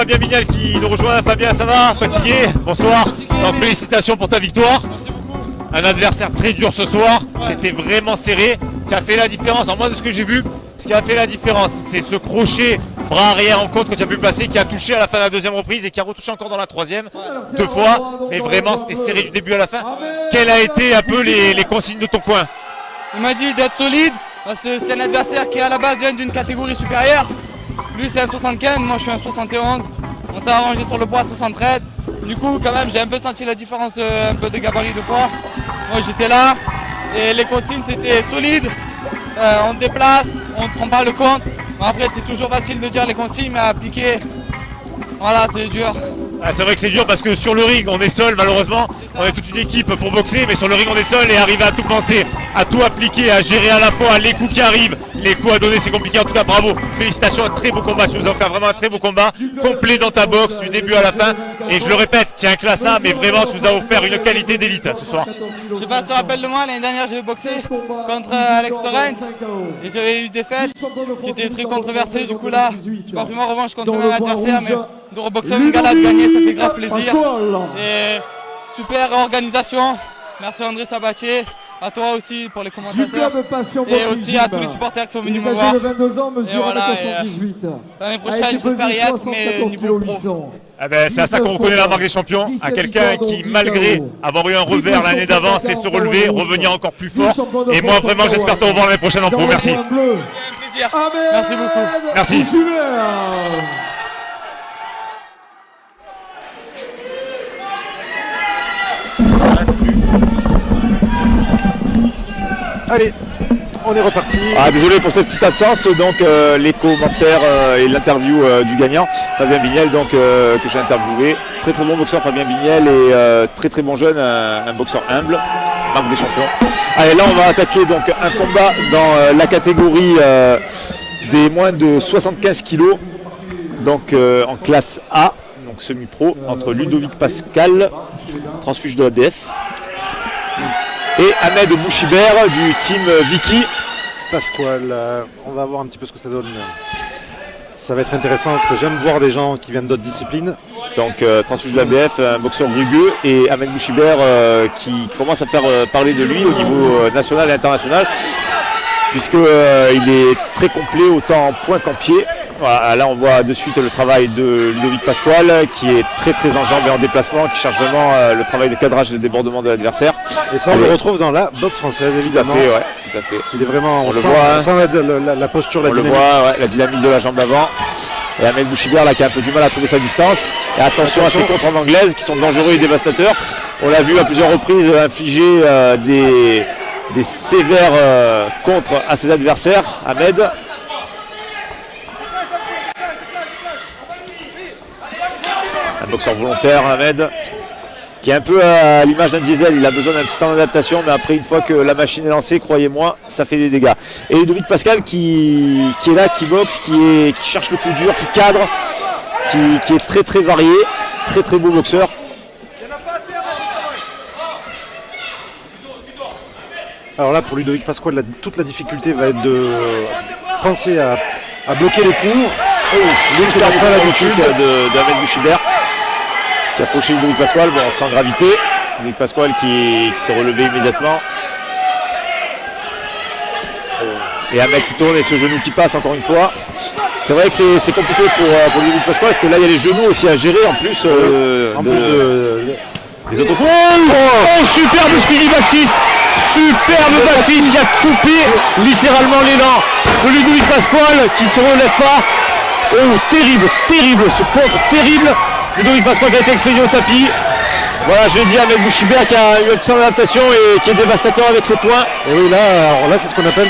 Fabien Vignal qui nous rejoint. Fabien, ça va? Fatigué? Bonsoir. Donc félicitations pour ta victoire. Un adversaire très dur ce soir. C'était vraiment serré. Tu as fait la différence. En moi de ce que j'ai vu, ce qui a fait la différence, c'est ce crochet bras arrière en contre que tu as pu placer, qui a touché à la fin de la deuxième reprise et qui a retouché encore dans la troisième, 2 fois. Mais vraiment, c'était serré du début à la fin. Quelles a été un peu les consignes de ton coin? Il m'a dit d'être solide, parce que c'est un adversaire qui à la base vient d'une catégorie supérieure. Lui c'est un 75, moi je suis un 71. On s'est arrangé sur le poids à 73. Du coup quand même j'ai un peu senti la différence un peu de gabarit de poids. Moi j'étais là et les consignes c'était solide, on te déplace, on ne prend pas le compte. Bon, après c'est toujours facile de dire les consignes mais à appliquer, voilà c'est dur. Ah, c'est vrai que c'est dur parce que sur le ring on est seul malheureusement, on est toute une équipe pour boxer, mais sur le ring on est seul et arriver à tout penser, à tout appliquer, à gérer à la fois les coups qui arrivent, les coups à donner, c'est compliqué. En tout cas bravo, félicitations, un très beau combat, tu nous as offert vraiment un très beau combat, complet dans ta boxe du début à la fin, et je le répète, tiens un classe A, mais vraiment tu nous as offert une qualité d'élite ce soir. Je sais pas si tu te rappelles de moi, l'année dernière j'ai boxé contre Alex Torrens et j'avais eu des défaites qui étaient très controversées. Du coup là, je pas pris ma revanche contre le même adversaire, mais de reboxer une gala de gagner, ça fait grave plaisir. Et super organisation, merci André Sabatier, à toi aussi pour les commentateurs et aussi à tous les supporters qui sont venus me voir. L'année prochaine j'espère y être, mais niveau pro. Ah ben, c'est à ça qu'on reconnaît la marque des champions, à quelqu'un qui, malgré avoir eu un revers l'année d'avant, sait se relever, revenir encore plus fort. Et moi, vraiment, j'espère te revoir l'année prochaine en pro. Merci. C'est un plaisir. Merci beaucoup. Merci. Allez, on est reparti. Désolé pour cette petite absence, donc les commentaires et l'interview du gagnant, Fabien Vignal, donc, que j'ai interviewé. Très très bon boxeur Fabien Vignal et très très bon jeune, un boxeur humble, marque des champions. Allez, là on va attaquer donc un combat dans la catégorie des moins de 75 kg, donc en classe A, donc semi-pro, entre Ludovic Pascal, transfuge de l'ADF, et Ahmed Bouchibert du team Vicky. Pasquale, on va voir un petit peu ce que ça donne. Ça va être intéressant parce que j'aime voir des gens qui viennent d'autres disciplines. Donc transfuge de l'ABF, un boxeur rugueux, et Ahmed Bouchibert qui commence à faire parler de lui au niveau national et international, puisqu'il est très complet autant en poing qu'en pied. Voilà, là on voit de suite le travail de Ludovic Pasquale qui est très très en jambes et en déplacement, qui cherche vraiment le travail de cadrage et de débordement de l'adversaire. Et ça on le retrouve dans la boxe française évidemment. Tout à fait, ouais, tout à fait. Il est vraiment, on le voit, on sent la posture, la dynamique. On le voit, ouais, la dynamique de la jambe d'avant. Et Ahmed Bouchibert là qui a un peu du mal à trouver sa distance. Et attention à ses contres en anglaise qui sont dangereux et dévastateurs. On l'a vu à plusieurs reprises infliger des sévères contres à ses adversaires, Ahmed. Un boxeur volontaire, Ahmed, qui est un peu à l'image d'un diesel. Il a besoin d'un petit temps d'adaptation, mais après, une fois que la machine est lancée, croyez-moi, ça fait des dégâts. Et Ludovic Pascal qui est là, qui boxe, qui cherche le coup dur, qui cadre, qui est très très varié, très très beau boxeur. Alors là, pour Ludovic Pasquale, toute la difficulté va être de penser à bloquer les coups. Donc il a pas l'habitude d'Ahmed Bouchibert qui a fauché Ludovic Pasquale, bon, sans gravité. Ludovic Pasquale qui s'est relevé immédiatement. Et Ahmed qui tourne et ce genou qui passe encore une fois. C'est vrai que c'est compliqué pour Ludovic Pasquale parce que là il y a les genoux aussi à gérer en plus, des autres. Oh, superbe Spirit backfist. Superbe backfist qui a coupé littéralement l'élan de Ludovic Pasquale qui ne se relève pas. Oh, terrible, terrible, ce contre terrible. Ludovic Pasquale qui a été expédié au tapis. Voilà, je l'ai dit, Ahmed Bouchibert qui a eu une excellente adaptation et qui est dévastateur avec ses points. Et oui, là c'est ce qu'on appelle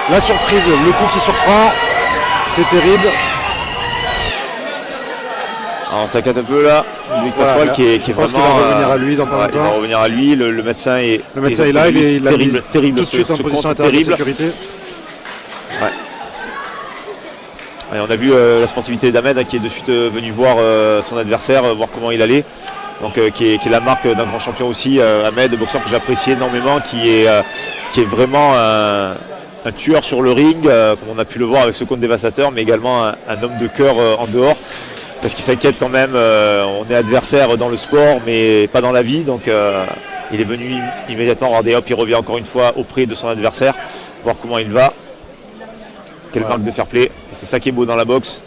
la surprise, le coup qui surprend. C'est terrible. Alors, on s'inquiète un peu là. Ludovic Pasquale qui est vraiment. Il va revenir à lui dans pas longtemps. Il va revenir à lui. Le médecin est là, il terrible, terrible. Tout de suite en position intérieure de sécurité. Ouais. Et on a vu la sportivité d'Ahmed qui est de suite venu voir son adversaire, voir comment il allait. Donc qui est la marque d'un grand champion aussi, Ahmed, boxeur que j'apprécie énormément, qui est vraiment un tueur sur le ring, comme on a pu le voir avec ce compte dévastateur, mais également un homme de cœur en dehors. parce qu'il s'inquiète quand même. On est adversaire dans le sport, mais pas dans la vie. Donc il est venu immédiatement, regardez, hop, il revient encore une fois auprès de son adversaire, voir comment il va. Quelle marque de fair play. Et c'est ça qui est beau dans la boxe.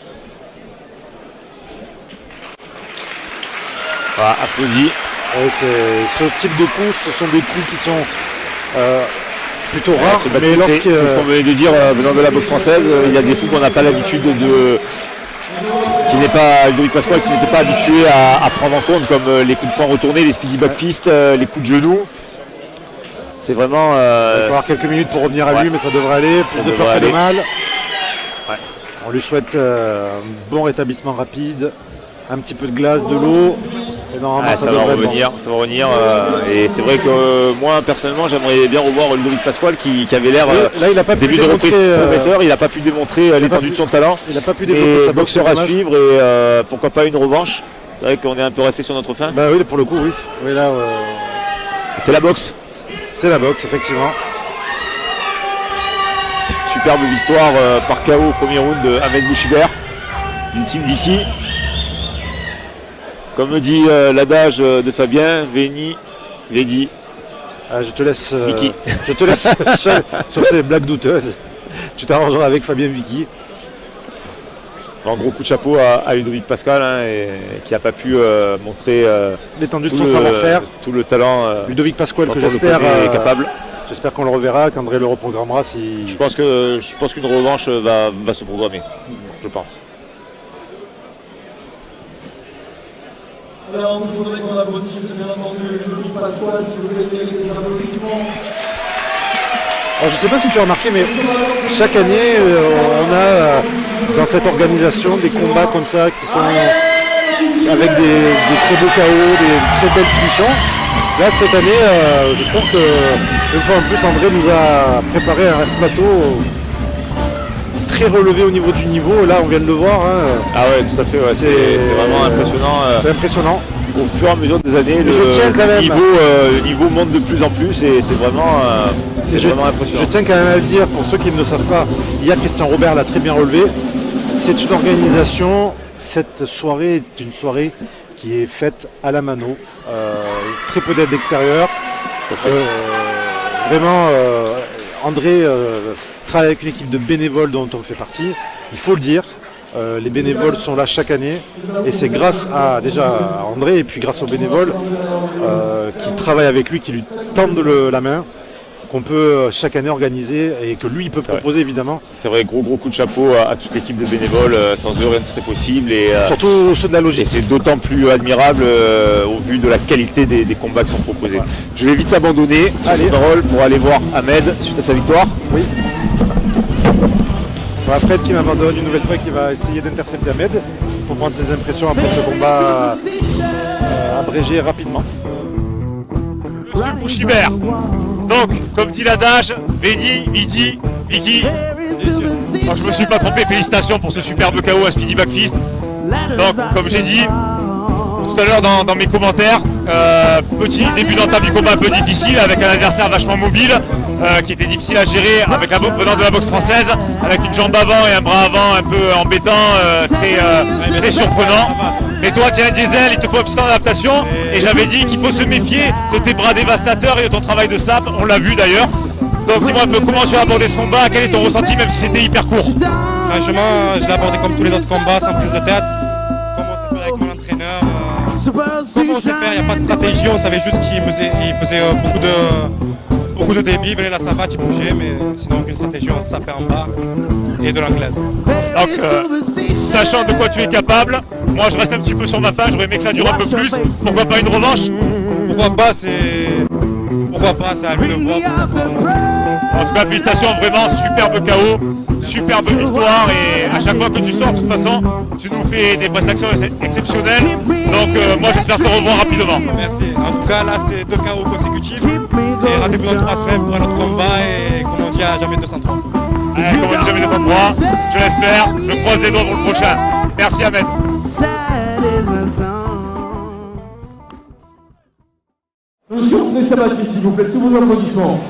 Voilà, applaudi. Ouais, ce type de coups, ce sont des coups qui sont plutôt rares. Mais c'est ce qu'on venait de dire venant de la boxe française. Il y a des coups qu'on n'a pas l'habitude de. Qui n'est pas Ludovic Pasquale, qui n'était pas habitué à prendre en compte, comme les coups de poing retournés, les speedy back fist, les coups de genoux. C'est vraiment. Il va falloir quelques minutes pour revenir à lui, mais ça devrait aller. Plus de peur que de mal. Ouais. On lui souhaite un bon rétablissement rapide, un petit peu de glace, de l'eau. Et normalement, ça va revenir. Et c'est vrai que moi personnellement j'aimerais bien revoir Ludovic Pasquale qui avait l'air là il a pas début pu de reprise démontrer, prometteur, il n'a pas pu démontrer l'étendue de son talent. Il n'a pas pu développer sa boxe, boxeur à suivre et pourquoi pas une revanche. C'est vrai qu'on est un peu resté sur notre fin. Bah oui, pour le coup oui. Oui là c'est la boxe. C'est la boxe effectivement. Superbe victoire par KO au premier round de Ahmed Bouchibert du team Vicky. Comme me dit l'adage de Fabien, Veni, Vedi. Je te laisse Vicky. Je te laisse seul sur ces blagues douteuses. Tu t'arrangeras avec Fabien Vicky. Un gros coup de chapeau à Ludovic Pasquale qui n'a pas pu montrer l'étendue de son savoir-faire. Tout le talent. Ludovic Pasquale que j'espère est capable. J'espère qu'on le reverra, qu'André le reprogrammera. Si... Je pense qu'une revanche va se programmer. Je pense. Alors, je voudrais qu'on applaudisse bien entendu Ludovic Pasquale, si vous voulez des applaudissements. Alors, je ne sais pas si tu as remarqué, mais chaque année, on a dans cette organisation des combats comme ça qui sont avec des très beaux KO, des très belles finitions. Là, cette année, je trouve qu'une fois en plus, André nous a préparé un plateau très relevé au niveau du niveau. Là, on vient de le voir. Hein. Ah ouais, tout à fait. Ouais. C'est vraiment impressionnant. C'est impressionnant. Au fur et à mesure des années, le niveau monte de plus en plus et c'est vraiment impressionnant. Je tiens quand même à le dire, pour ceux qui ne le savent pas, hier Christian Robert l'a très bien relevé. C'est une organisation, cette soirée est une soirée qui est faite à la mano. Très peu d'aide d'extérieur. Vraiment, André travaille avec une équipe de bénévoles dont on fait partie. Il faut le dire. Les bénévoles sont là chaque année et c'est grâce à André et puis grâce aux bénévoles qui travaillent avec lui, qui lui tendent la main, qu'on peut chaque année organiser et que lui il peut proposer évidemment. C'est vrai, gros coup de chapeau à toute l'équipe de bénévoles, sans eux rien ne serait possible. Et, surtout ceux de la logistique. Et c'est d'autant plus admirable au vu de la qualité des combats qui sont proposés. Je vais vite abandonner sur ces paroles pour aller voir Ahmed suite à sa victoire. Oui. Fred qui m'abandonne une nouvelle fois, qui va essayer d'intercepter Ahmed pour prendre ses impressions après ce combat abrégé rapidement. Monsieur Bouchibert, donc comme dit l'adage, Veni, Vidi, Vicky. Alors, je me suis pas trompé, félicitations pour ce superbe KO à Speedy Backfist. Donc comme j'ai dit tout à l'heure dans mes commentaires, petit début d'entame du combat un peu difficile avec un adversaire vachement mobile. Qui était difficile à gérer avec la boxe venant de la boxe française, avec une jambe avant et un bras avant un peu embêtant, très surprenant. Mais toi tu as un diesel, il te faut un petit temps d'adaptation et j'avais dit qu'il faut se méfier de tes bras dévastateurs et de ton travail de sape, on l'a vu d'ailleurs. Donc dis-moi un peu comment tu as abordé ce combat, quel est ton ressenti même si c'était hyper court? Franchement, je l'ai abordé comme tous les autres combats, sans prise de tête, comme on s'est fait avec mon entraîneur. Comme on s'est fait, il n'y a pas de stratégie, on savait juste qu'il faisait beaucoup de débit, il venait la savate, il bougeait, mais sinon aucune stratégie, on se sapait en bas et de l'anglaise. Donc, sachant de quoi tu es capable, moi je reste un petit peu sur ma fin, j'aurais aimé que ça dure un peu plus. Pourquoi pas une revanche? Pourquoi pas, c'est à lui de voir. En tout cas, félicitations, vraiment superbe KO, superbe victoire et à chaque fois que tu sors, de toute façon, tu nous fais des prestations exceptionnelles. Donc moi j'espère te revoir rapidement. Merci. En tout cas, là c'est 2 KO consécutifs. Et rendez-vous dans 3 semaines pour un autre combat et comme on dit à jamais 203. Comme on dit jamais 203, je l'espère, je croise les doigts pour le prochain. Merci Ahmed. Monsieur, on peut s'abattre s'il vous plaît, sous vos applaudissements.